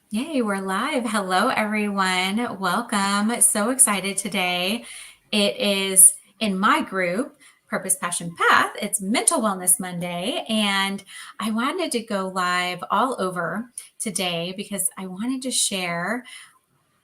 Yay, we're live. Hello, everyone. Welcome. So excited today. It is in my group, Purpose, Passion, Path. It's Mental Wellness Monday, and I wanted to go live all over today because I wanted to share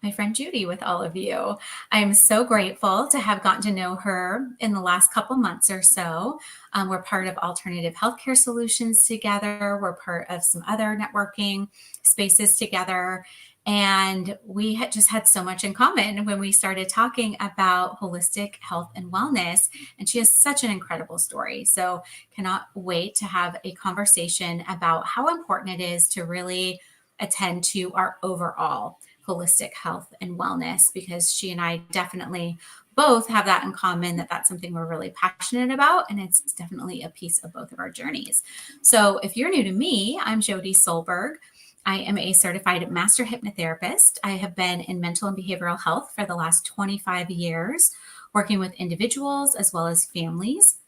my friend Judy with all of you. I'm so grateful to have gotten to know her in the last couple months or so. We're part of Alternative Healthcare Solutions together. We're part of some other networking spaces together. And we had just had so much in common when we started talking about holistic health and wellness. And she has such an incredible story. So cannot wait to have a conversation about how important it is to really attend to our overall holistic health and wellness, because she and I definitely both have that in common, that that's something we're really passionate about, and it's definitely a piece of both of our journeys. So if you're new to me, I'm Jodie Solberg. I am a certified master hypnotherapist. I have been in mental and behavioral health for the last 25 years, working with individuals as well as families.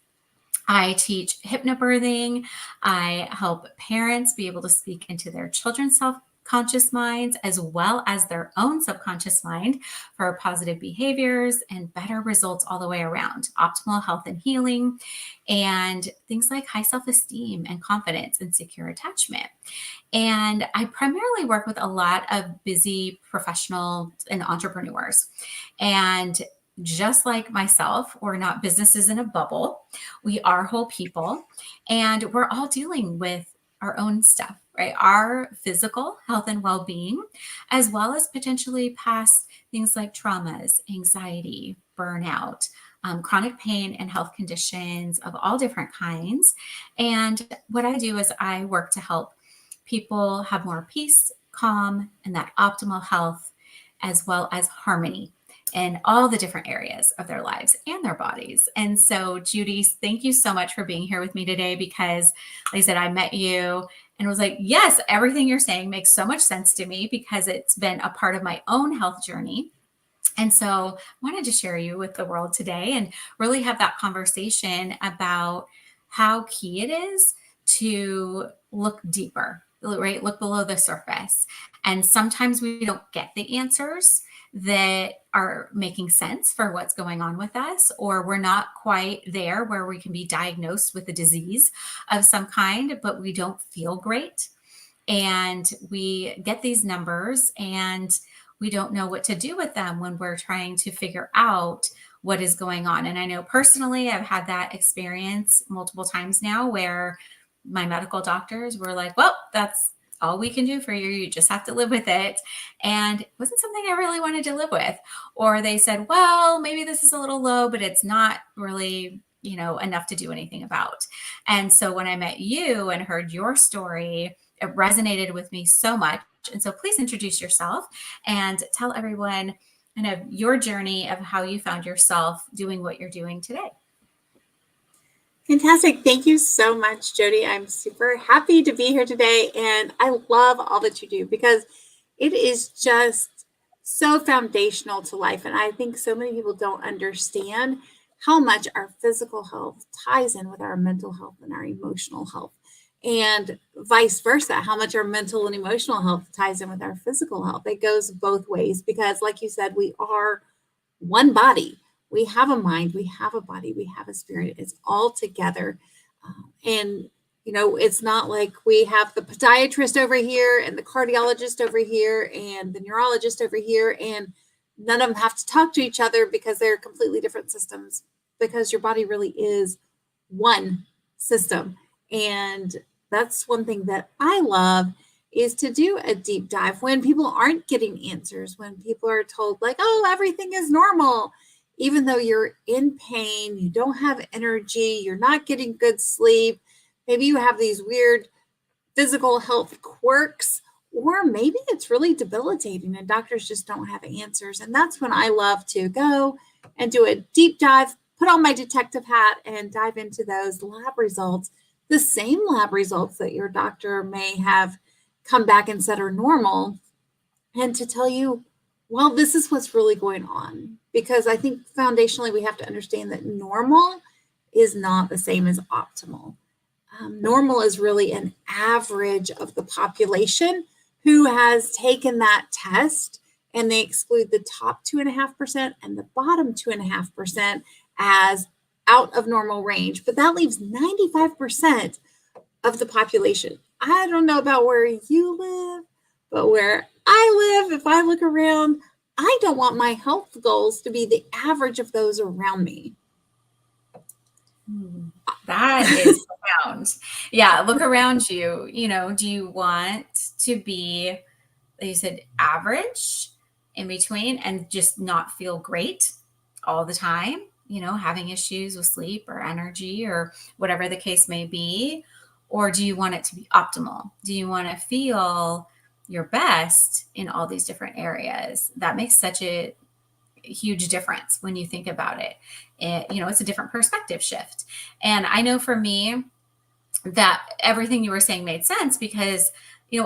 I teach hypnobirthing. I help parents be able to speak into their children's self-conscious minds as well as their own subconscious mind for positive behaviors and better results all the way around, optimal health and healing, and things like high self-esteem and confidence and secure attachment. And I primarily work with a lot of busy professionals and entrepreneurs. And just like myself, we're not businesses in a bubble. We are whole people, and we're all dealing with our own stuff, right? Our physical health and well being, as well as potentially past things like traumas, anxiety, burnout, chronic pain, and health conditions of all different kinds. And what I do is I work to help people have more peace, calm, and that optimal health, as well as harmony in all the different areas of their lives and their bodies. And so, Judy, thank you so much for being here with me today, because, like I said, I met you and was like, yes, everything you're saying makes so much sense to me because it's been a part of my own health journey. And so I wanted to share you with the world today and really have that conversation about how key it is to look deeper, right? Look below the surface. And sometimes we don't get the answers that are making sense for what's going on with us, or we're not quite there where we can be diagnosed with a disease of some kind, but we don't feel great. And we get these numbers and we don't know what to do with them when we're trying to figure out what is going on. And I know personally, I've had that experience multiple times now where my medical doctors were like, well, that's all we can do for you. You just have to live with it. And it wasn't something I really wanted to live with. Or they said, well, maybe this is a little low, but it's not really, enough to do anything about. And so when I met you and heard your story, it resonated with me so much. And so please introduce yourself and tell everyone kind of your journey of how you found yourself doing what you're doing today. Fantastic. Thank you so much, Jody. I'm super happy to be here today. And I love all that you do because it is just so foundational to life. And I think so many people don't understand how much our physical health ties in with our mental health and our emotional health, and vice versa, how much our mental and emotional health ties in with our physical health. It goes both ways because, like you said, we are one body. We have a mind, we have a body, we have a spirit. It's all together. And, it's not like we have the podiatrist over here and the cardiologist over here and the neurologist over here, and none of them have to talk to each other because they're completely different systems, because your body really is one system. And that's one thing that I love, is to do a deep dive when people aren't getting answers, when people are told like, oh, everything is normal, even though you're in pain, you don't have energy, you're not getting good sleep, maybe you have these weird physical health quirks, or maybe it's really debilitating and doctors just don't have answers. And that's when I love to go and do a deep dive, put on my detective hat and dive into those lab results, the same lab results that your doctor may have come back and said are normal, and to tell you, well, this is what's really going on. Because I think foundationally we have to understand that normal is not the same as optimal. Normal is really an average of the population who has taken that test and they exclude the top 2.5% and the bottom 2.5% as out of normal range, but that leaves 95% of the population. I don't know about where you live, but where I live, if I look around, I don't want my health goals to be the average of those around me. That is profound. Yeah, look around you. Do you want to be, like you said, average in between and just not feel great all the time? Having issues with sleep or energy or whatever the case may be? Or do you want it to be optimal? Do you want to feel your best in all these different areas? That makes such a huge difference when you think about it. It's a different perspective shift. And I know for me that everything you were saying made sense because,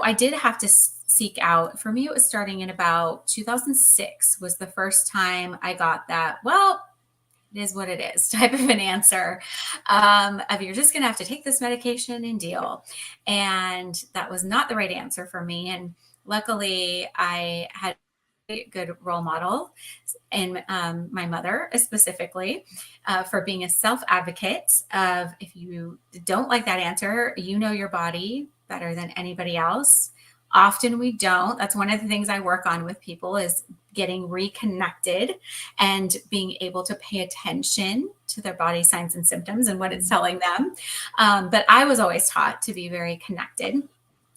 I did have to seek out, for me, it was starting in about 2006 was the first time I got that, well, it is what it is type of an answer of you're just going to have to take this medication and deal. And that was not the right answer for me. And luckily I had a good role model and my mother specifically for being a self-advocate of if you don't like that answer, your body better than anybody else. Often we don't. That's one of the things I work on with people is getting reconnected and being able to pay attention to their body signs and symptoms and what it's telling them. But I was always taught to be very connected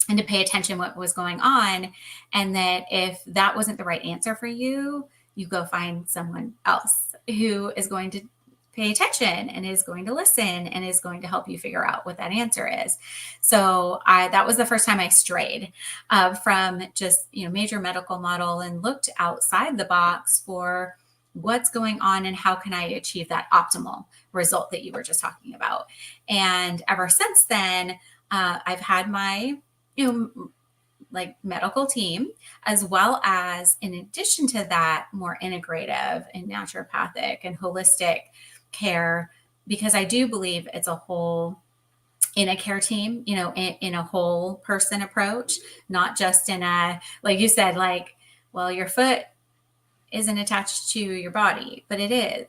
and to pay attention what was going on. And that if that wasn't the right answer for you, you go find someone else who is going to pay attention and is going to listen and is going to help you figure out what that answer is. So that was the first time I strayed from just, major medical model and looked outside the box for what's going on and how can I achieve that optimal result that you were just talking about. And ever since then, I've had my, like medical team, as well as in addition to that, more integrative and naturopathic and holistic care, because I do believe it's a whole in a care team, in a whole person approach, not just in a, like you said, like, well, your foot isn't attached to your body, but it is,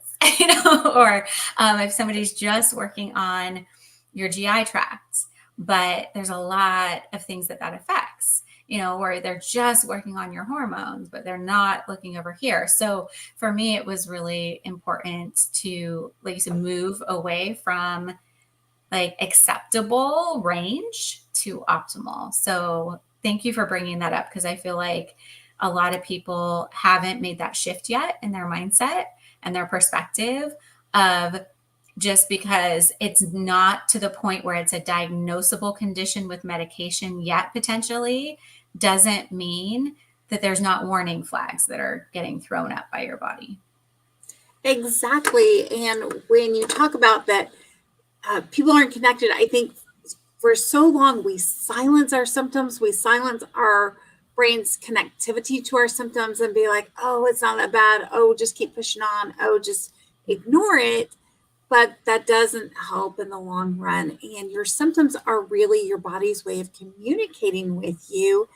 or if somebody's just working on your GI tract, but there's a lot of things that affects, where they're just working on your hormones, but they're not looking over here. So for me, it was really important to, like you said, move away from like acceptable range to optimal. So thank you for bringing that up because I feel like a lot of people haven't made that shift yet in their mindset and their perspective of just because it's not to the point where it's a diagnosable condition with medication yet potentially doesn't mean that there's not warning flags that are getting thrown up by your body. Exactly. And when you talk about that, people aren't connected, I think for so long we silence our symptoms, we silence our brain's connectivity to our symptoms and be like, oh, it's not that bad. Oh, just keep pushing on. Oh, just ignore it. But that doesn't help in the long run. And your symptoms are really your body's way of communicating with you.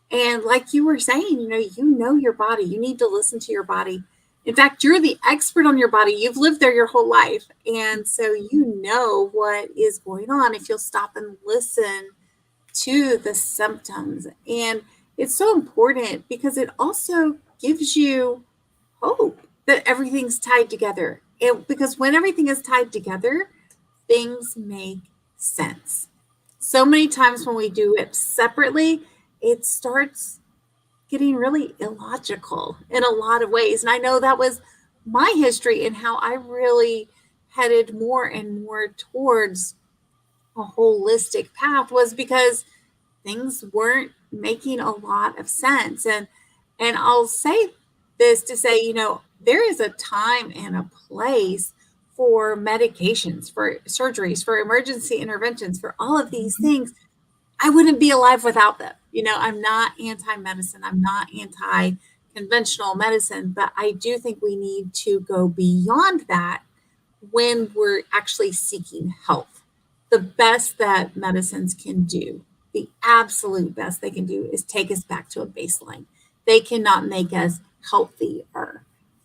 And like you were saying, you know your body. You need to listen to your body. In fact, you're the expert on your body. You've lived there your whole life. And so you know what is going on if you'll stop and listen to the symptoms. And it's so important because it also gives you hope that everything's tied together. Because when everything is tied together, things make sense. So many times when we do it separately, it starts getting really illogical in a lot of ways. And I know that was my history and how I really headed more and more towards a holistic path was because things weren't making a lot of sense. And I'll say this to say, there is a time and a place for medications, for surgeries, for emergency interventions, for all of these things. I wouldn't be alive without them. I'm not anti-medicine. I'm not anti-conventional medicine, but I do think we need to go beyond that when we're actually seeking health, the best that medicines can do. the absolute best they can do is take us back to a baseline. They cannot make us healthier.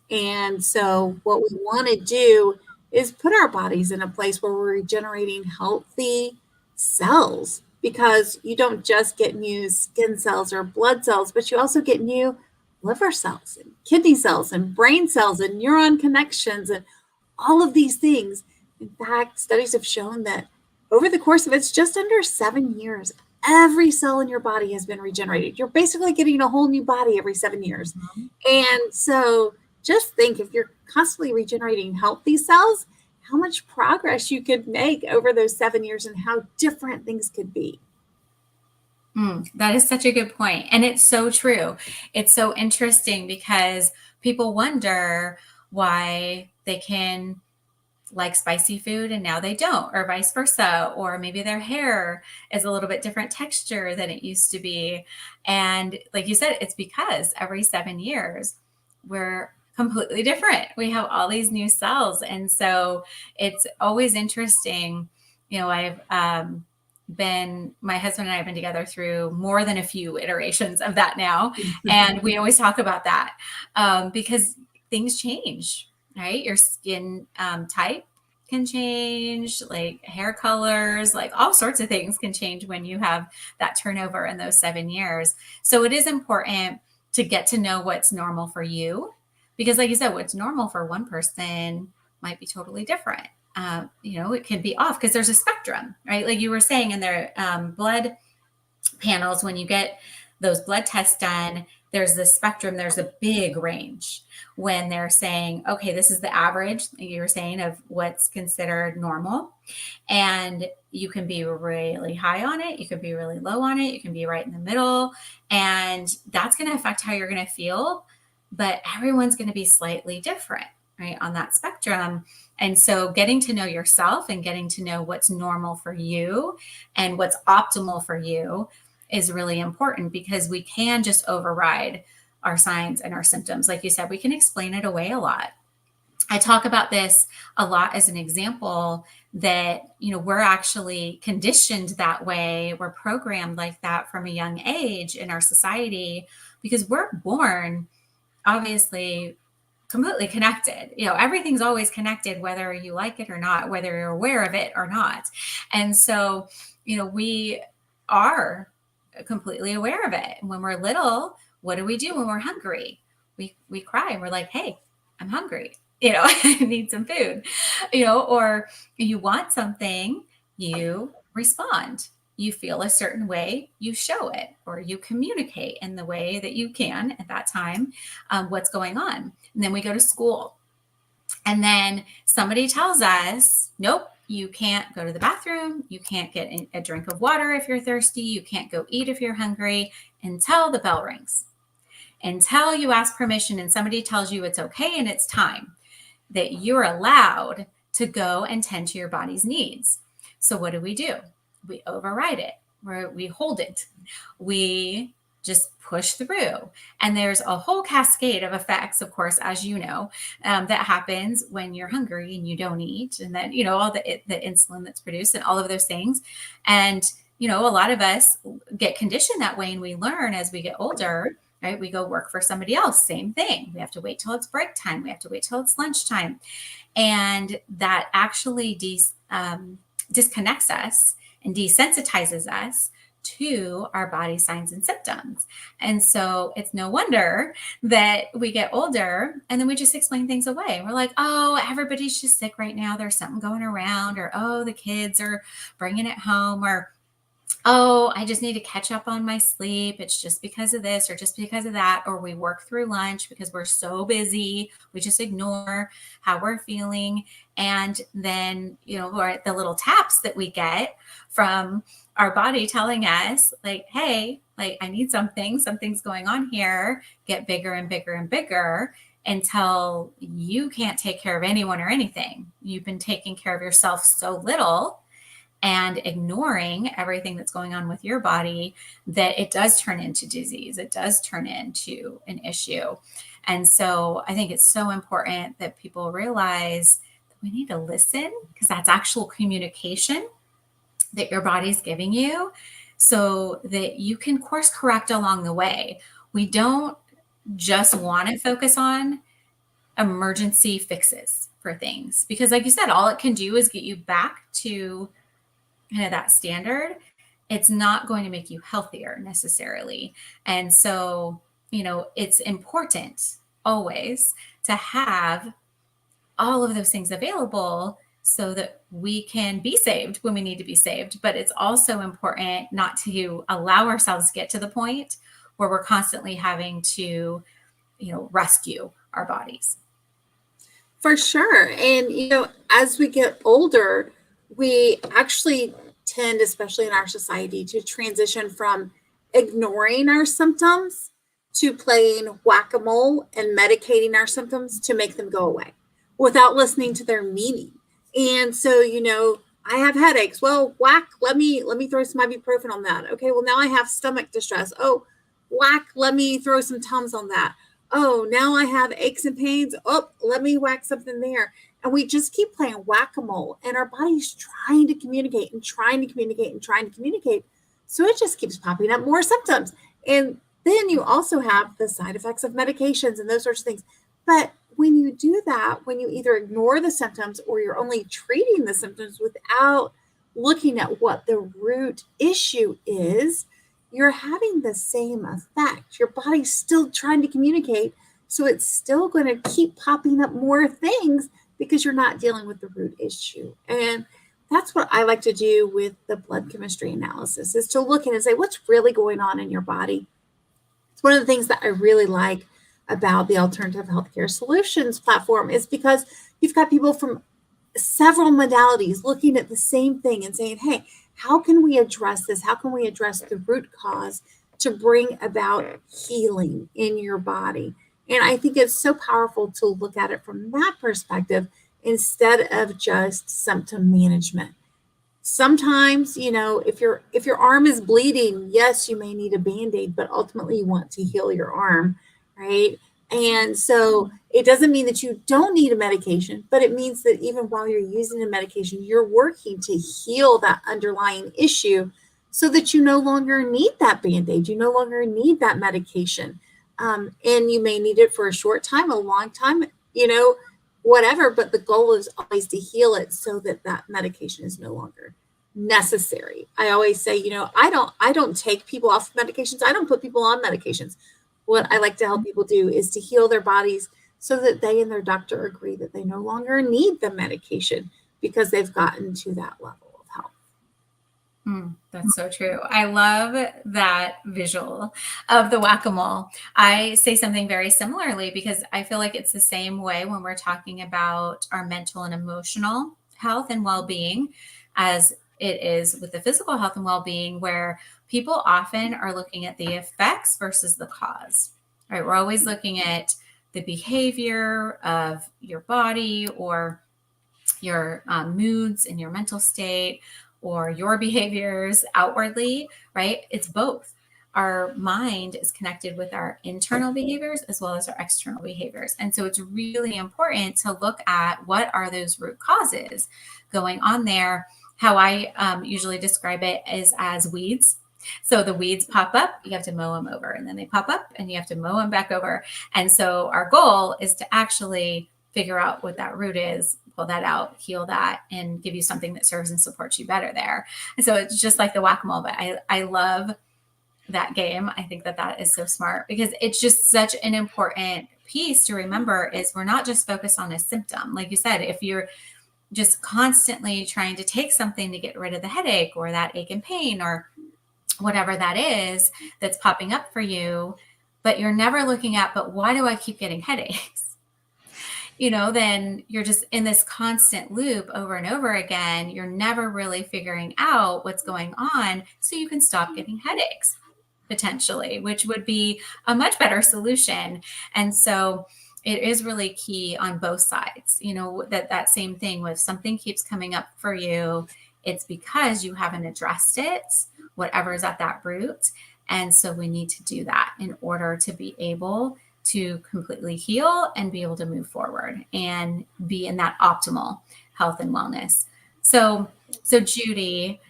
And so, what we want to do is put our bodies in a place where we're regenerating healthy cells, because you don't just get new skin cells or blood cells, but you also get new liver cells and kidney cells and brain cells and neuron connections and all of these things. In fact, studies have shown that over the course of it's just under 7 years, every cell in your body has been regenerated. You're basically getting a whole new body every 7 years. Mhm. And so just think, if you're constantly regenerating healthy cells, how much progress you could make over those 7 years and how different things could be. That is such a good point. And it's so true. It's so interesting because people wonder why they can like spicy food and now they don't, or vice versa, or maybe their hair is a little bit different texture than it used to be. And like you said, it's because every 7 years we're completely different. We have all these new cells. And so it's always interesting. I've my husband and I have been together through more than a few iterations of that now. And we always talk about that because things change, right? Your skin type can change, like hair colors, like all sorts of things can change when you have that turnover in those 7 years. So it is important to get to know what's normal for you, because like you said, what's normal for one person might be totally different. It can be off because there's a spectrum, right? Like you were saying in their blood panels, when you get those blood tests done, there's this spectrum, there's a big range when they're saying, okay, this is the average, you were saying, of what's considered normal. And you can be really high on it, you can be really low on it, you can be right in the middle. And that's going to affect how you're going to feel. But everyone's going to be slightly different, right, on that spectrum. And so getting to know yourself and getting to know what's normal for you and what's optimal for you is really important, because we can just override our signs and our symptoms. Like you said, we can explain it away a lot. I talk about this a lot as an example that, we're actually conditioned that way. We're programmed like that from a young age in our society, because we're born obviously completely connected. Everything's always connected, whether you like it or not, whether you're aware of it or not. And so, we are completely aware of it. And when we're little, what do we do when we're hungry? We cry and we're like, hey, I'm hungry. I need some food, or you want something, you respond. You feel a certain way, you show it, or you communicate in the way that you can at that time what's going on. And then we go to school. And then somebody tells us, nope, you can't go to the bathroom. You can't get a drink of water if you're thirsty. You can't go eat if you're hungry until the bell rings, until you ask permission and somebody tells you it's okay and it's time, that you're allowed to go and tend to your body's needs. So what do? We override it, we hold it, we just push through. And there's a whole cascade of effects, of course, as you know, that happens when you're hungry and you don't eat. And then, all the insulin that's produced and all of those things. And, a lot of us get conditioned that way, and we learn as we get older, right? We go work for somebody else, same thing. We have to wait till it's break time. We have to wait till it's lunchtime. And that actually disconnects us and desensitizes us to our body signs and symptoms. And so it's no wonder that we get older and then we just explain things away. We're like, oh, everybody's just sick right now. There's something going around, or, oh, the kids are bringing it home, or, oh, I just need to catch up on my sleep. It's just because of this or just because of that. Or we work through lunch because we're so busy. We just ignore how we're feeling. And then, or the little taps that we get from our body telling us, like, hey, like, I need something's going on here, get bigger and bigger and bigger, until you can't take care of anyone or anything. You've been taking care of yourself so little and ignoring everything that's going on with your body that it does turn into disease. It does turn into an issue. And so I think it's so important that people realize that we need to listen, because that's actual communication that your body's giving you, so that you can course correct along the way. We don't just want to focus on emergency fixes for things, because like you said, all it can do is get you back to kind of that standard. It's not going to make you healthier necessarily. And so, it's important always to have all of those things available so that we can be saved when we need to be saved. But it's also important not to allow ourselves to get to the point where we're constantly having to, rescue our bodies. For sure. And, as we get older, we actually tend, especially in our society, to transition from ignoring our symptoms to playing whack a mole and medicating our symptoms to make them go away without listening to their meaning. And so, I have headaches. Well, whack, let me throw some ibuprofen on that. Okay, well, now I have stomach distress. Oh, whack, let me throw some Tums on that. Oh, now I have aches and pains. Oh, let me whack something there. And we just keep playing whack-a-mole, and our body's trying to communicate and trying to communicate and trying to communicate. So it just keeps popping up more symptoms. And then you also have the side effects of medications and those sorts of things. But when you do that, when you either ignore the symptoms or you're only treating the symptoms without looking at what the root issue is, you're having the same effect. Your body's still trying to communicate, so it's still going to keep popping up more things because you're not dealing with the root issue. And that's what I like to do with the blood chemistry analysis, is to look in and say, what's really going on in your body? It's one of the things that I really like about the Alternative Healthcare Solutions platform, is because you've got people from several modalities looking at the same thing and saying, hey, how can we address this? How can we address the root cause to bring about healing in your body? And I think it's so powerful to look at it from that perspective instead of just symptom management. Sometimes, if your arm is bleeding, yes, you may need a Band-Aid, but ultimately you want to heal your arm, right? And so it doesn't mean that you don't need a medication, but it means that even while you're using a medication, you're working to heal that underlying issue so that you no longer need that Band-Aid. You no longer need that medication. And you may need it for a short time, a long time, whatever, but the goal is always to heal it so that that medication is no longer necessary. I always say, I don't take people off medications. I don't put people on medications. What I like to help people do is to heal their bodies so that they and their doctor agree that they no longer need the medication because they've gotten to that level of health. That's so true. I love that visual of the whack-a-mole. I say something very similarly because I feel like it's the same way when we're talking about our mental and emotional health and well-being as it is with the physical health and well-being, where people often are looking at the effects versus the cause, right? We're always looking at the behavior of your body or your moods and your mental state or your behaviors outwardly, right? It's both. Our mind is connected with our internal behaviors as well as our external behaviors. And so it's really important to look at what are those root causes going on there. How I usually describe it is as weeds. So the weeds pop up, you have to mow them over, and then they pop up and you have to mow them back over. And so our goal is to actually figure out what that root is, pull that out, heal that, and give you something that serves and supports you better there. And so it's just like the whack-a-mole, but I love that game. I think that is so smart because it's just such an important piece to remember is we're not just focused on a symptom. Like you said, if you're just constantly trying to take something to get rid of the headache or that ache and pain or whatever that is that's popping up for you, but you're never looking at, but why do I keep getting headaches? Then you're just in this constant loop over and over again. You're never really figuring out what's going on so you can stop getting headaches potentially, which would be a much better solution. And so it is really key on both sides, that same thing with something keeps coming up for you. It's because you haven't addressed it, whatever is at that root. And so we need to do that in order to be able to completely heal and be able to move forward and be in that optimal health and wellness. So Judy,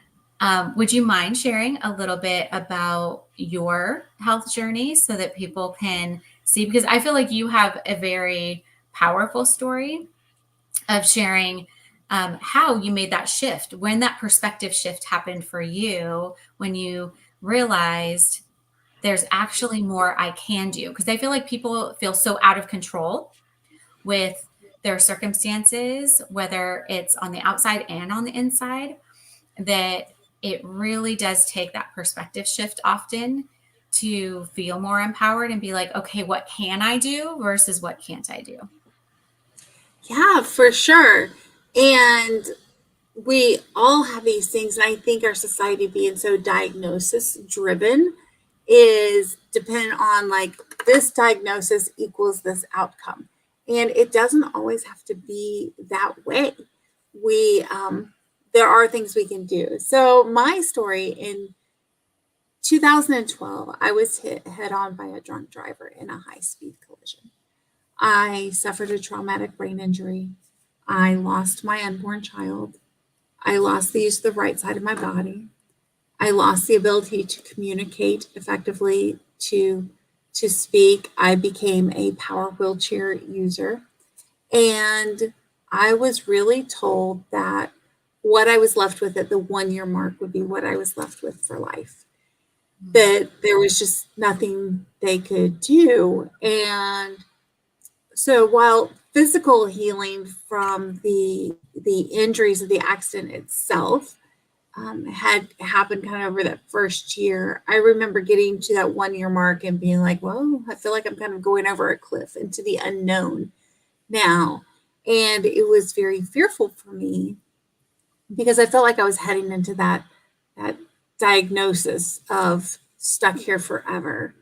Would you mind sharing a little bit about your health journey so that people can see? Because I feel like you have a very powerful story of sharing how you made that shift, when that perspective shift happened for you, when you realized there's actually more I can do. Because I feel like people feel so out of control with their circumstances, whether it's on the outside and on the inside, that it really does take that perspective shift often to feel more empowered and be like, okay, what can I do versus what can't I do? Yeah, for sure. And we all have these things. And I think our society being so diagnosis driven is dependent on like this diagnosis equals this outcome. And it doesn't always have to be that way. We, there are things we can do. So my story in 2012, I was hit head on by a drunk driver in a high speed collision. I suffered a traumatic brain injury. I lost my unborn child. I lost the use of the right side of my body. I lost the ability to communicate effectively, to speak. I became a power wheelchair user. And I was really told that what I was left with at the 1 year mark would be what I was left with for life. That there was just nothing they could do. And so while physical healing from the injuries of the accident itself had happened kind of over that first year, I remember getting to that 1 year mark and being like, well, I feel like I'm kind of going over a cliff into the unknown now. And it was very fearful for me because I felt like I was heading into that diagnosis of stuck here forever.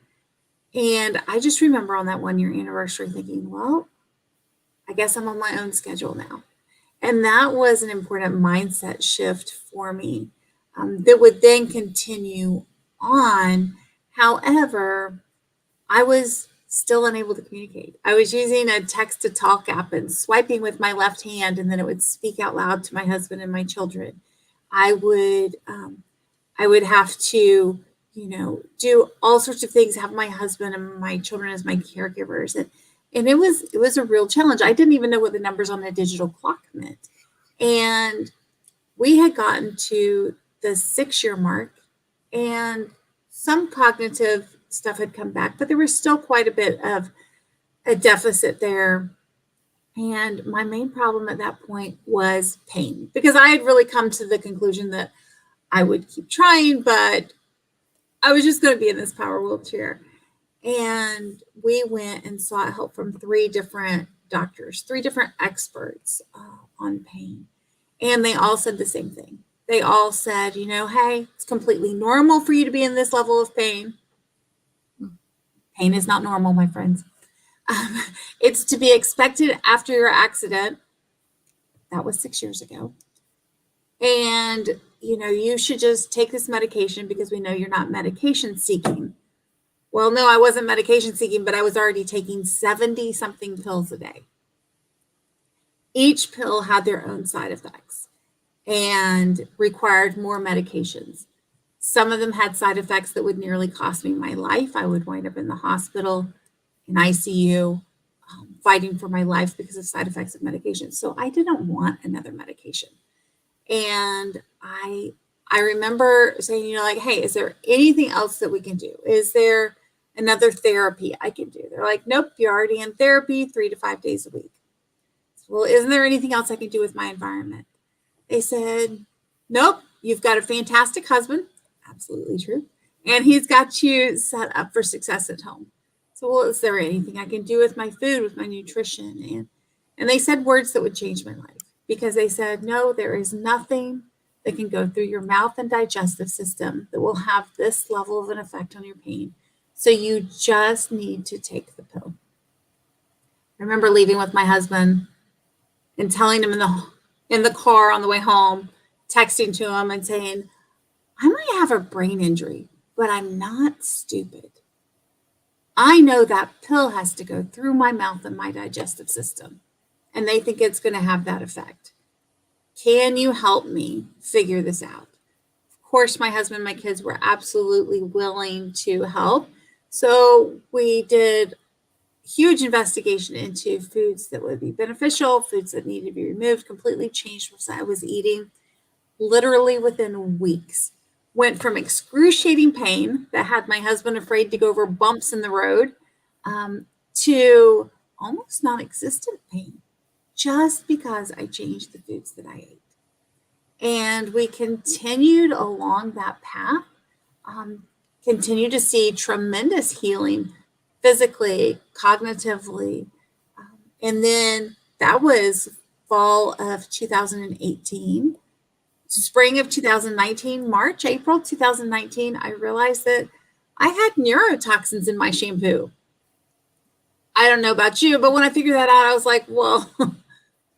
And I just remember on that 1 year anniversary thinking, well, I guess I'm on my own schedule now. And that was an important mindset shift for me that would then continue on. However, I was still unable to communicate. I was using a text to talk app and swiping with my left hand, and then it would speak out loud to my husband and my children. I would have to, do all sorts of things, have my husband and my children as my caregivers. And it was a real challenge. I didn't even know what the numbers on the digital clock meant. And we had gotten to the 6 year mark and some cognitive stuff had come back, but there was still quite a bit of a deficit there. And my main problem at that point was pain, because I had really come to the conclusion that I would keep trying, but I was just going to be in this power wheelchair. And we went and sought help from 3 different doctors, 3 different experts on pain. And they all said the same thing. They all said, hey, it's completely normal for you to be in this level of pain. Pain is not normal, my friends. It's to be expected after your accident. That was 6 years ago. And, you should just take this medication because we know you're not medication seeking. Well, no, I wasn't medication seeking, but I was already taking 70 something pills a day. Each pill had their own side effects and required more medications. Some of them had side effects that would nearly cost me my life. I would wind up in the hospital, in ICU, fighting for my life because of side effects of medication. So I didn't want another medication. And I remember saying, hey, is there anything else that we can do? Is there another therapy I can do? They're like, nope, you're already in therapy 3 to 5 days a week. Well, isn't there anything else I can do with my environment? They said, nope, you've got a fantastic husband. Absolutely true. And he's got you set up for success at home. So, well, is there anything I can do with my food, with my nutrition? And they said words that would change my life, because they said, no, there is nothing that can go through your mouth and digestive system that will have this level of an effect on your pain. So you just need to take the pill. I remember leaving with my husband and telling him in the car on the way home, texting to him and saying, I might have a brain injury, but I'm not stupid. I know that pill has to go through my mouth and my digestive system, and they think it's going to have that effect. Can you help me figure this out? Of course, my husband and my kids were absolutely willing to help. So we did huge investigation into foods that would be beneficial, foods that needed to be removed, completely changed what I was eating literally within weeks. Went from excruciating pain that had my husband afraid to go over bumps in the road to almost non-existent pain just because I changed the foods that I ate. And we continued along that path, continue to see tremendous healing physically, cognitively. And then that was fall of 2018. Spring of 2019, March, April 2019, I realized that I had neurotoxins in my shampoo. I don't know about you, but when I figured that out, I was like, well,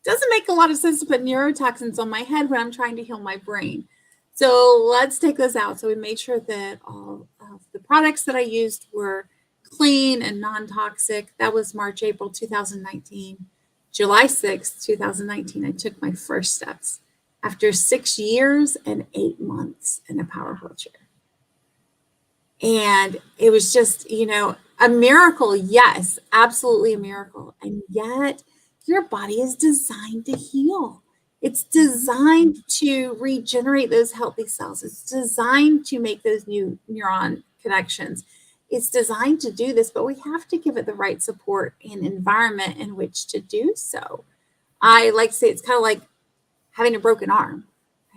doesn't make a lot of sense to put neurotoxins on my head when I'm trying to heal my brain. So let's take those out. So we made sure that all of the products that I used were clean and non-toxic. That was March, April 2019. July 6th, 2019, I took my first steps after 6 years and 8 months in a power wheelchair. And it was just, a miracle. Yes, absolutely a miracle. And yet your body is designed to heal. It's designed to regenerate those healthy cells. It's designed to make those new neuron connections. It's designed to do this, but we have to give it the right support and environment in which to do so. I like to say it's kind of like having a broken arm,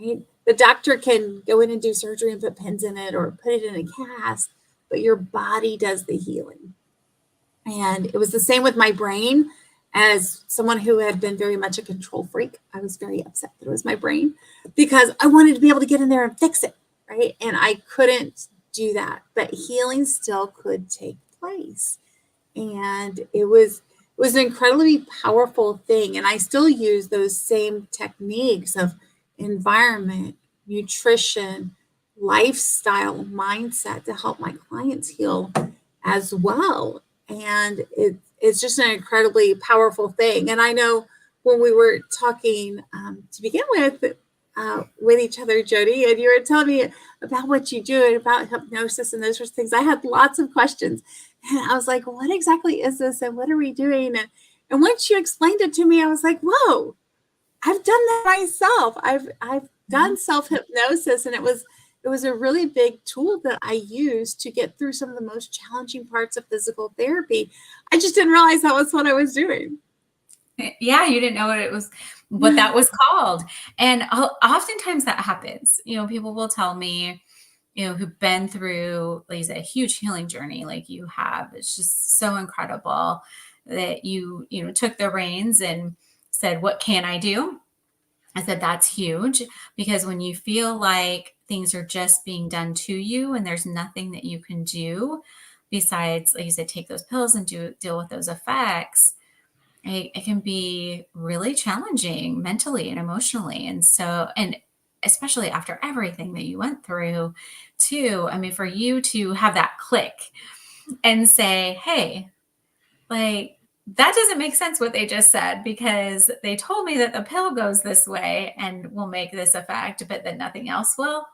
right? The doctor can go in and do surgery and put pins in it or put it in a cast, but your body does the healing. And it was the same with my brain. As someone who had been very much a control freak, I was very upset that it was my brain because I wanted to be able to get in there and fix it, right? And I couldn't do that, but healing still could take place. And it was an incredibly powerful thing. And I still use those same techniques of environment, nutrition, lifestyle, mindset to help my clients heal as well. And it's just an incredibly powerful thing. And I know when we were talking to begin with each other, Jodie, and you were telling me about what you do and about hypnosis and those sorts of things, I had lots of questions. And I was like, what exactly is this? And what are we doing? And once you explained it to me, I was like, whoa, I've done that myself. I've done self-hypnosis, and it was a really big tool that I used to get through some of the most challenging parts of physical therapy. I just didn't realize that was what I was doing. Yeah, you didn't know what that was called. And oftentimes that happens. People will tell me, who've been through, like you said, a huge healing journey like you have. It's just so incredible that you took the reins and said, what can I do? I said, that's huge, because when you feel like things are just being done to you and there's nothing that you can do besides, like you said, take those pills and deal with those effects, it can be really challenging mentally and emotionally. And so, and especially after everything that you went through too, I mean, for you to have that click and say, hey, like, that doesn't make sense what they just said, because they told me that the pill goes this way and will make this effect, but that nothing else will.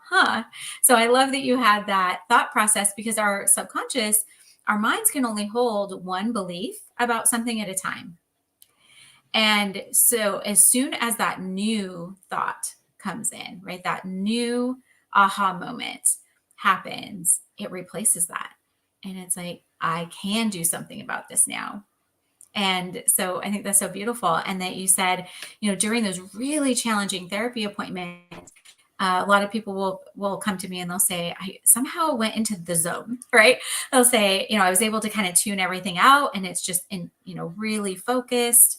So I love that you had that thought process, because our subconscious, our minds can only hold one belief about something at a time. And so as soon as that new thought comes in, right, that new aha moment happens, it replaces that. And it's like, I can do something about this now. And so I think that's so beautiful. And that you said, during those really challenging therapy appointments, a lot of people will come to me and they'll say, I somehow went into the zone, right? They'll say, I was able to kind of tune everything out, and it's just really focused,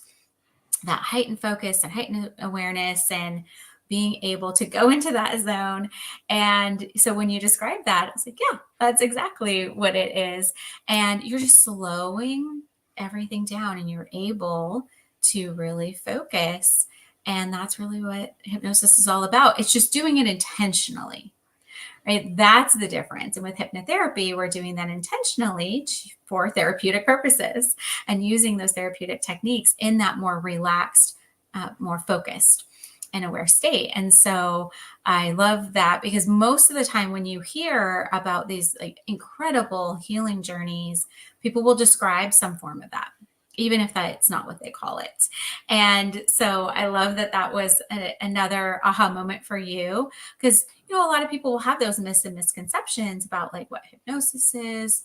that heightened focus and heightened awareness, and being able to go into that zone. And so when you describe that, it's like, yeah, that's exactly what it is. And you're just slowing everything down, and you're able to really focus. And that's really what hypnosis is all about. It's just doing it intentionally, right? That's the difference. And with hypnotherapy, we're doing that intentionally for therapeutic purposes, and using those therapeutic techniques in that more relaxed, more focused an aware state. And so I love that, because most of the time when you hear about these like incredible healing journeys, people will describe some form of that, even if that's not what they call it. And so I love that that was another aha moment for you, because, you know, a lot of people will have those myths and misconceptions about like what hypnosis is,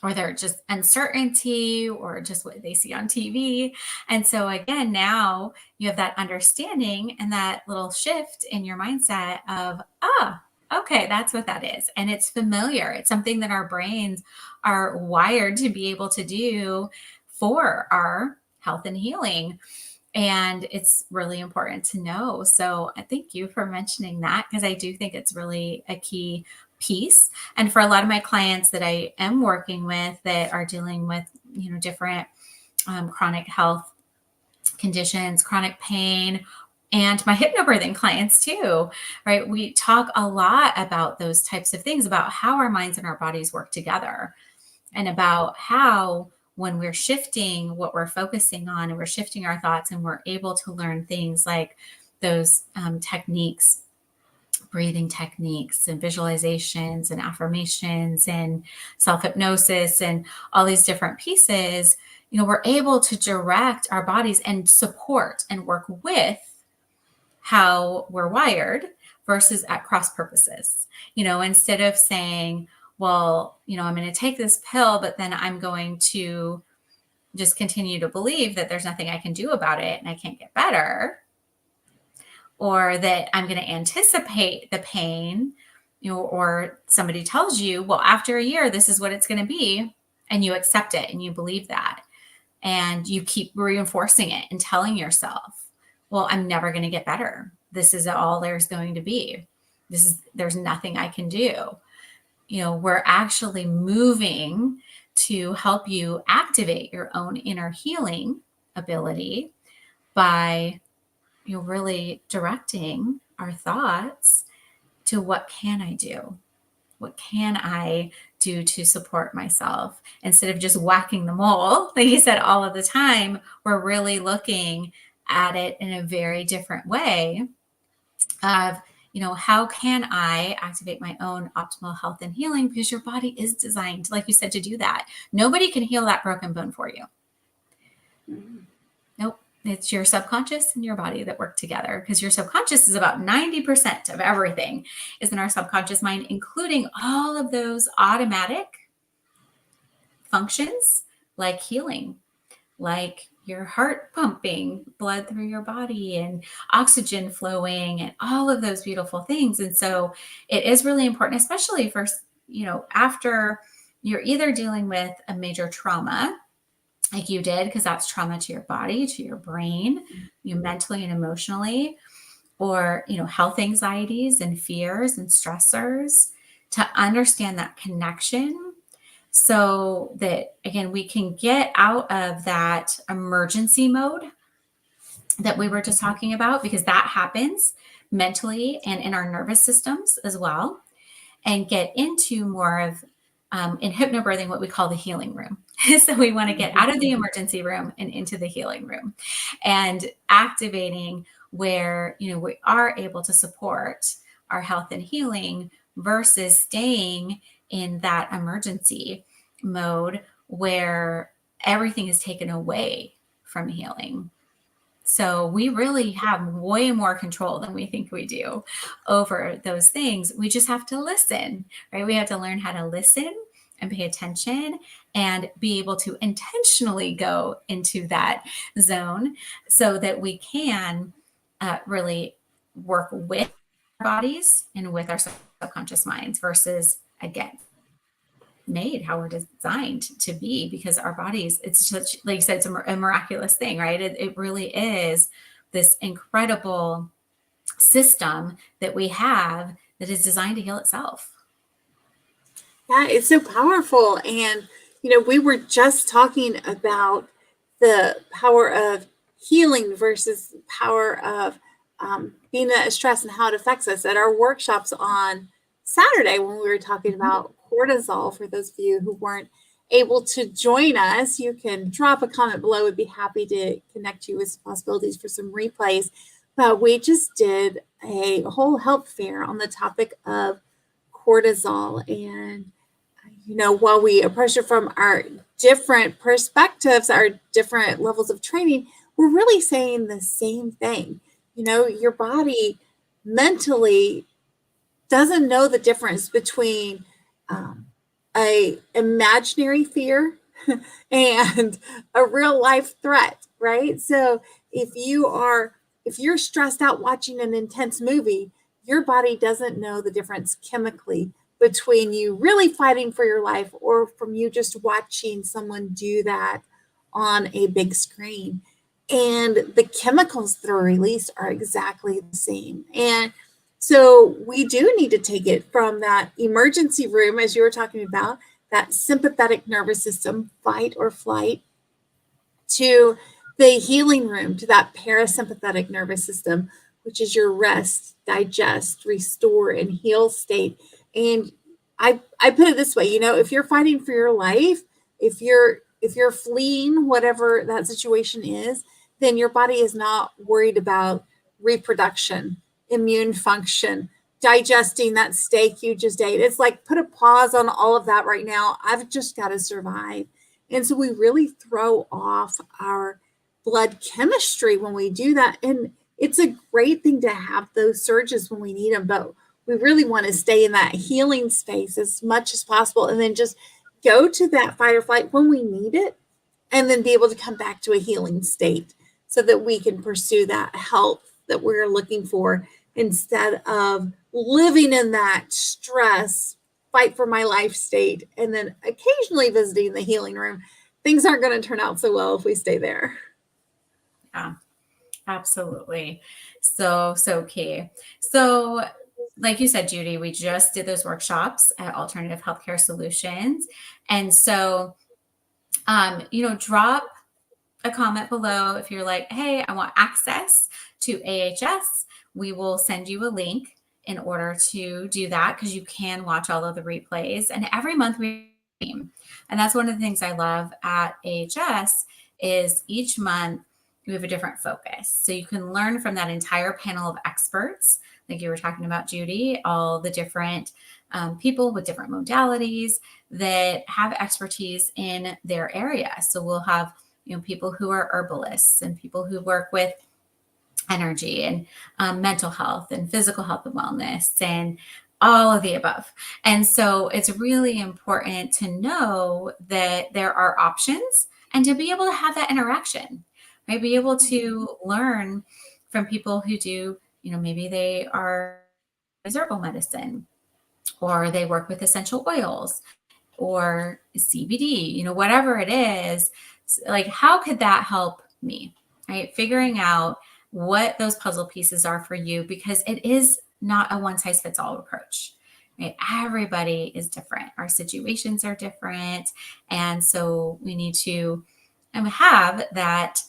or they're just uncertainty, or just what they see on TV. And so again, now you have that understanding and that little shift in your mindset of, okay, that's what that is. And it's familiar. It's something that our brains are wired to be able to do for our health and healing. And it's really important to know. So I thank you for mentioning that, because I do think it's really a key piece. And for a lot of my clients that I am working with that are dealing with, you know, different chronic health conditions, chronic pain, and my hypnobirthing clients too, right? We talk a lot about those types of things, about how our minds and our bodies work together, and about how when we're shifting what we're focusing on, and we're shifting our thoughts, and we're able to learn things like those techniques, breathing techniques and visualizations and affirmations and self-hypnosis and all these different pieces, you know, we're able to direct our bodies and support and work with how we're wired versus at cross purposes. You know, instead of saying, well, you know, I'm going to take this pill, but then I'm going to just continue to believe that there's nothing I can do about it and I can't get better, or that I'm going to anticipate the pain, you know, or somebody tells you, well, after a year, this is what it's going to be. And you accept it and you believe that. And you keep reinforcing it and telling yourself, well, I'm never going to get better. This is all there's going to be. There's nothing I can do. You know, we're actually moving to help you activate your own inner healing ability by, you know, really directing our thoughts to what can I do? What can I do to support myself? Instead of just whacking the mole, like you said, all of the time, we're really looking at it in a very different way of, you know, how can I activate my own optimal health and healing? Because your body is designed, like you said, to do that. Nobody can heal that broken bone for you. Mm-hmm. Nope. It's your subconscious and your body that work together, because your subconscious is about 90% of everything is in our subconscious mind, including all of those automatic functions like healing, like your heart pumping blood through your body and oxygen flowing and all of those beautiful things. And so it is really important, especially for, you know, after you're either dealing with a major trauma like you did, because that's trauma to your body, to your brain, you mentally and emotionally, or, you know, health anxieties and fears and stressors, to understand that connection, so that, again, we can get out of that emergency mode that we were just talking about, because that happens mentally and in our nervous systems as well, and get into more of, in hypnobirthing, what we call the healing room. So we want to get out of the emergency room and into the healing room, and activating where, you know, we are able to support our health and healing, versus staying in that emergency mode where everything is taken away from healing. So we really have way more control than we think we do over those things. We just have to listen, right? We have to learn how to listen and pay attention and be able to intentionally go into that zone, so that we can really work with our bodies and with our subconscious minds, versus, again, made how we're designed to be, because our bodies, it's such, like you said, it's a miraculous thing, right? It really is this incredible system that we have that is designed to heal itself. Yeah, it's so powerful. And, you know, we were just talking about the power of healing versus the power of being a stress and how it affects us at our workshops on Saturday, when we were talking about cortisol. For those of you who weren't able to join us, you can drop a comment below. We'd be happy to connect you with possibilities for some replays. but we just did a whole health fair on the topic of cortisol. And, while we approach it from our different perspectives, our different levels of training, we're really saying the same thing. Your body mentally doesn't know the difference between a imaginary fear and a real life threat, right? So if you're stressed out watching an intense movie, your body doesn't know the difference chemically between you really fighting for your life or from you just watching someone do that on a big screen. And the chemicals that are released are exactly the same. And so we do need to take it from that emergency room, as you were talking about, that sympathetic nervous system, fight or flight, to the healing room, to that parasympathetic nervous system, which is your rest, digest, restore, and heal state. And I put it this way, if you're fighting for your life, if you're fleeing whatever that situation is, then your body is not worried about reproduction, immune function, digesting that steak you just ate. It's like, put a pause on all of that right now. I've just got to survive. And so we really throw off our blood chemistry when we do that. And it's a great thing to have those surges when we need them, but we really want to stay in that healing space as much as possible and then just go to that fight or flight when we need it and then be able to come back to a healing state so that we can pursue that health that we're looking for instead of living in that stress, fight for my life state, and then occasionally visiting the healing room. Things aren't going to turn out so well if we stay there. Yeah, absolutely. So key. So like you said, Judy, we just did those workshops at Alternative Healthcare Solutions. And so, drop a comment below if you're like, hey, I want access to AHS. We will send you a link in order to do that because you can watch all of the replays. And every month we and that's one of the things I love at AHS is each month we have a different focus. So you can learn from that entire panel of experts, like you were talking about, Judy, all the different people with different modalities that have expertise in their area. So we'll have people who are herbalists and people who work with energy and mental health and physical health and wellness and all of the above. And so it's really important to know that there are options and to be able to have that interaction, right? Be able to learn from people who do, maybe they are herbal medicine or they work with essential oils or CBD, whatever it is, like how could that help me, right? Figuring out what those puzzle pieces are for you, because it is not a one size fits all approach, right? Everybody is different. Our situations are different. And so we need to have that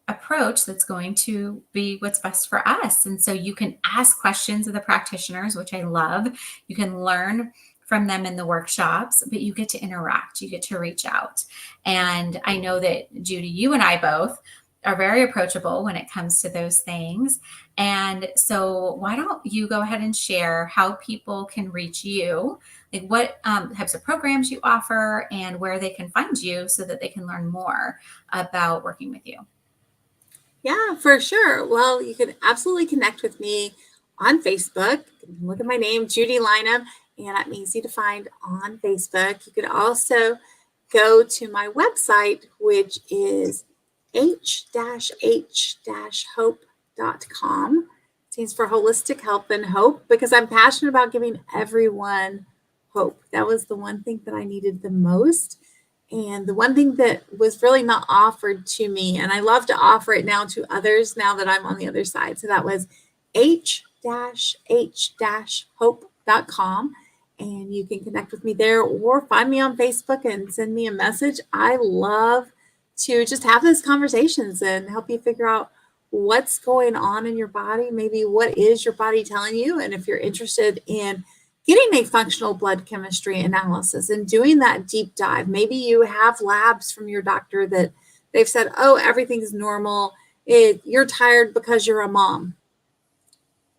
approach that's going to be what's best for us. And so you can ask questions of the practitioners, which I love. You can learn from them in the workshops, but you get to interact, you get to reach out. And I know that Judy, you and I both are very approachable when it comes to those things. And so why don't you go ahead and share how people can reach you, like what types of programs you offer and where they can find you so that they can learn more about working with you. Yeah, for sure. Well, you can absolutely connect with me on Facebook. Look at my name, Judy Lynam, and I'm easy to find on Facebook. You could also go to my website, which is h-h-hope.com. It stands for Holistic Health and Hope, because I'm passionate about giving everyone hope. That was the one thing that I needed the most. And the one thing that was really not offered to me, and I love to offer it now to others now that I'm on the other side. So that was h-h-hope.com. And you can connect with me there or find me on Facebook and send me a message. I love to just have those conversations and help you figure out what's going on in your body. Maybe what is your body telling you? And if you're interested in getting a functional blood chemistry analysis and doing that deep dive, maybe you have labs from your doctor that they've said, oh, everything's normal. You're tired because you're a mom.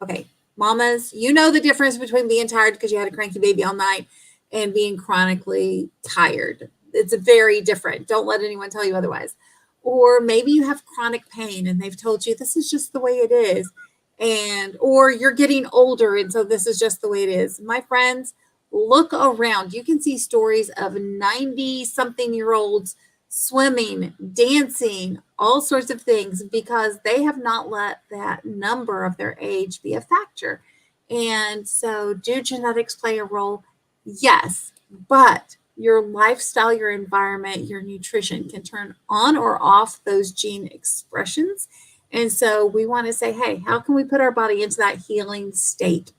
Okay, mamas, you know the difference between being tired because you had a cranky baby all night and being chronically tired. It's very different. Don't let anyone tell you otherwise. Or maybe you have chronic pain and they've told you this is just the way it is. And or you're getting older and so this is just the way it is. My friends, look around. You can see stories of 90 something year olds swimming, dancing, all sorts of things because they have not let that number of their age be a factor. And so, do genetics play a role? Yes, but your lifestyle, your environment, your nutrition can turn on or off those gene expressions. And so, we want to say, hey, how can we put our body into that healing state?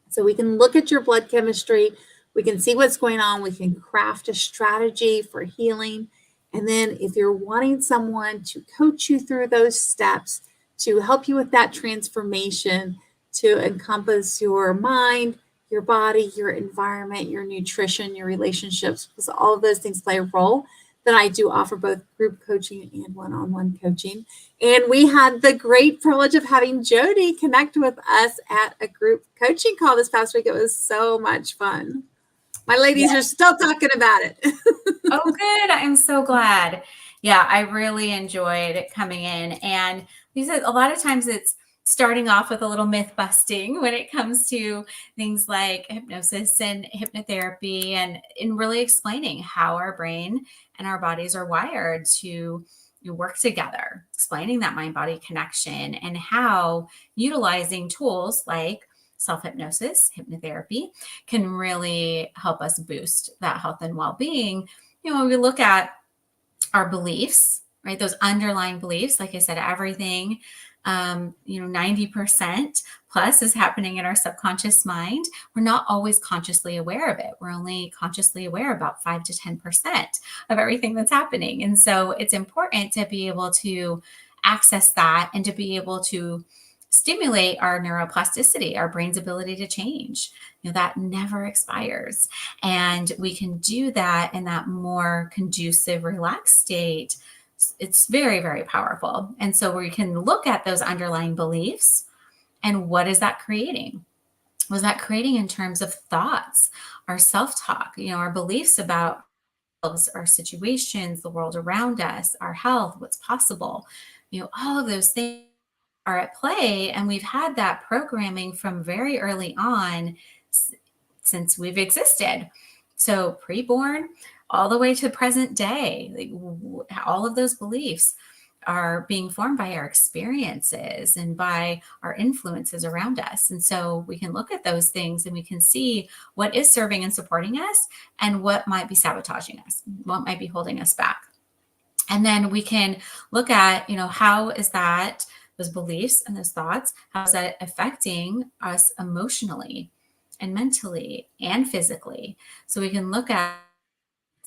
So we can look at your blood chemistry, we can see what's going on, we can craft a strategy for healing. And then if you're wanting someone to coach you through those steps, to help you with that transformation, to encompass your mind, your body, your environment, your nutrition, your relationships, because all of those things play a role, then I do offer both group coaching and one-on-one coaching. And we had the great privilege of having Jodie connect with us at a group coaching call this past week. It was so much fun. My ladies are still talking about it. Oh, good. I'm so glad. Yeah, I really enjoyed coming in. And you said a lot of times it's starting off with a little myth busting when it comes to things like hypnosis and hypnotherapy and in really explaining how our brain and our bodies are wired to work together, explaining that mind body connection and how utilizing tools like self hypnosis, hypnotherapy can really help us boost that health and well being. When we look at our beliefs, right, those underlying beliefs, like I said, everything, 90% plus is happening in our subconscious mind. We're not always consciously aware of it. We're only consciously aware about 5 to 10% of everything that's happening. And so it's important to be able to access that and to be able to stimulate our neuroplasticity, our brain's ability to change. That never expires. And we can do that in that more conducive, relaxed state. It's very, very powerful. And so we can look at those underlying beliefs and what is that creating? Was that creating in terms of thoughts, our self-talk, our beliefs about our situations, the world around us, our health, what's possible, all of those things are at play. And we've had that programming from very early on since we've existed. So preborn all the way to present day, all of those beliefs are being formed by our experiences and by our influences around us. And so we can look at those things and we can see what is serving and supporting us and what might be sabotaging us, what might be holding us back. And then we can look at, how is that, those beliefs and those thoughts, how is that affecting us emotionally and mentally and physically? So we can look at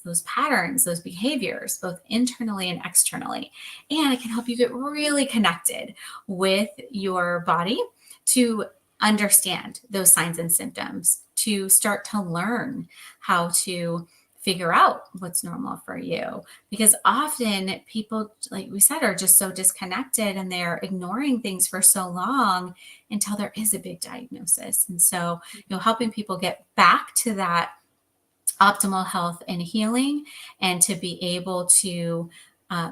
those patterns, those behaviors, both internally and externally. And it can help you get really connected with your body to understand those signs and symptoms, to start to learn how to figure out what's normal for you. Because often people, like we said, are just so disconnected and they're ignoring things for so long until there is a big diagnosis. And so, helping people get back to that optimal health and healing and to be able to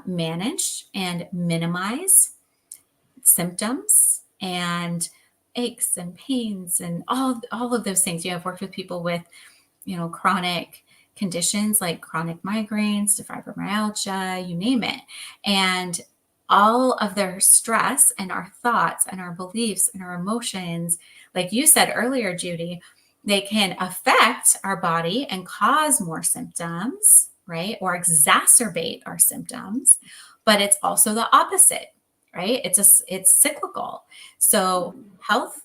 manage and minimize symptoms and aches and pains and all of those things. I've worked with people with, chronic conditions like chronic migraines to fibromyalgia, you name it. And all of their stress and our thoughts and our beliefs and our emotions, like you said earlier, Judy, they can affect our body and cause more symptoms, right? Or exacerbate our symptoms, but it's also the opposite, right? It's cyclical. So health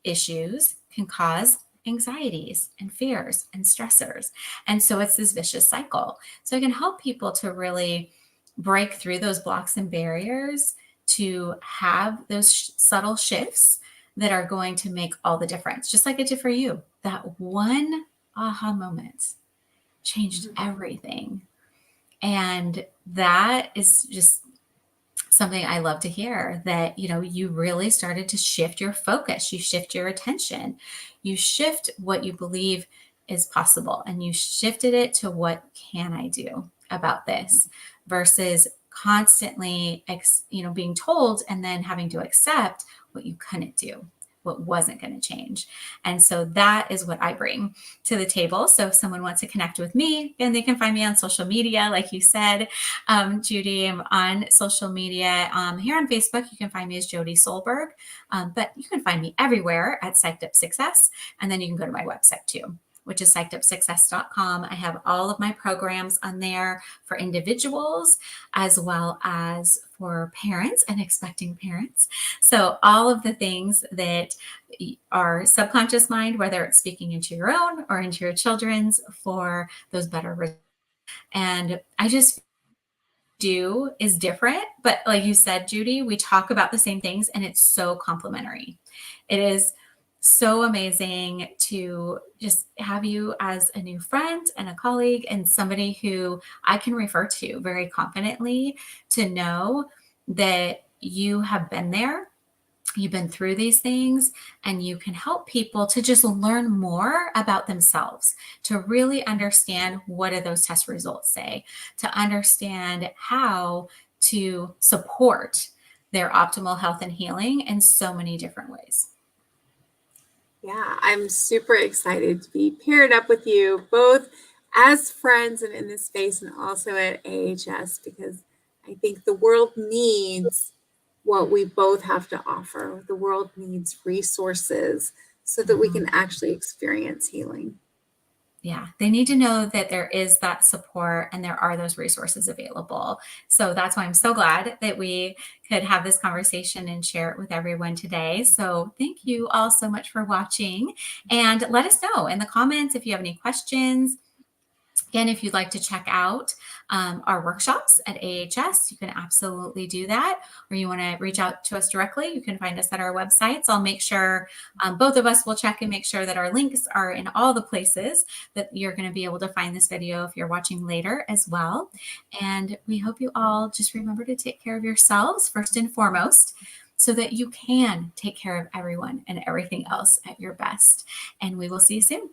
issues can cause anxieties and fears and stressors. And so it's this vicious cycle. So it can help people to really break through those blocks and barriers to have those subtle shifts that are going to make all the difference, just like it did for you. That one aha moment changed everything. And that is just something I love to hear, that, you really started to shift your focus, you shift your attention, you shift what you believe is possible, and you shifted it to what can I do about this versus constantly, being told and then having to accept what you couldn't do, what wasn't going to change. And so that is what I bring to the table. So if someone wants to connect with me, and they can find me on social media, like you said, Judy, I'm on social media. Here on Facebook, you can find me as Jodie Solberg, but you can find me everywhere at Psyched Up Success. And then you can go to my website too, which is psychedupsuccess.com. I have all of my programs on there for individuals as well as for parents and expecting parents. So all of the things that are subconscious mind, whether it's speaking into your own or into your children's, for those better results. And I just do is different, but like you said, Judy, we talk about the same things and it's so complementary. It is so amazing to just have you as a new friend and a colleague and somebody who I can refer to very confidently, to know that you have been there, you've been through these things, and you can help people to just learn more about themselves, to really understand what do those test results say, to understand how to support their optimal health and healing in so many different ways. Yeah, I'm super excited to be paired up with you, both as friends and in this space, and also at AHS, because I think the world needs what we both have to offer. The world needs resources so that we can actually experience healing. Yeah, they need to know that there is that support and there are those resources available. So that's why I'm so glad that we could have this conversation and share it with everyone today. So thank you all so much for watching, and let us know in the comments if you have any questions. Again, if you'd like to check out our workshops at AHS, you can absolutely do that. Or you want to reach out to us directly, you can find us at our websites. I'll make sure both of us will check and make sure that our links are in all the places that you're going to be able to find this video if you're watching later as well. And we hope you all just remember to take care of yourselves first and foremost, so that you can take care of everyone and everything else at your best. And we will see you soon.